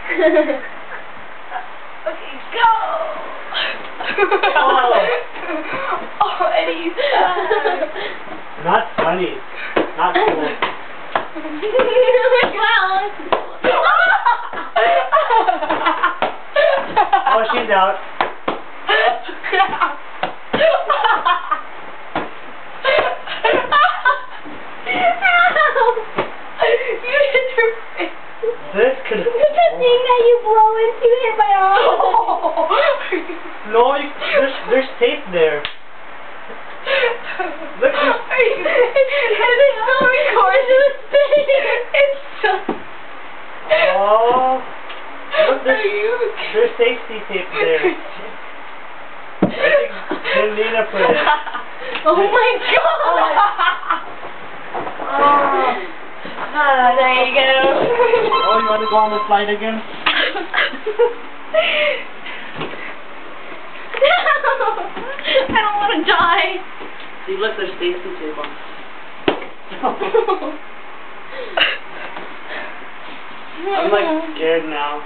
Okay, go! Oh, Eddie. Not funny. Not cool. Oh, she's out. You hit your face. This could. It's a thing that you blow into hit my arm. No, there's tape there. Look, and it's still recording. It's still. Oh, look, there's safety tape there. I think Lena put it. Oh my god! There you go. Oh, you want to go on the slide again? I don't want to die. See, look, there's safety tape on. I'm like scared now.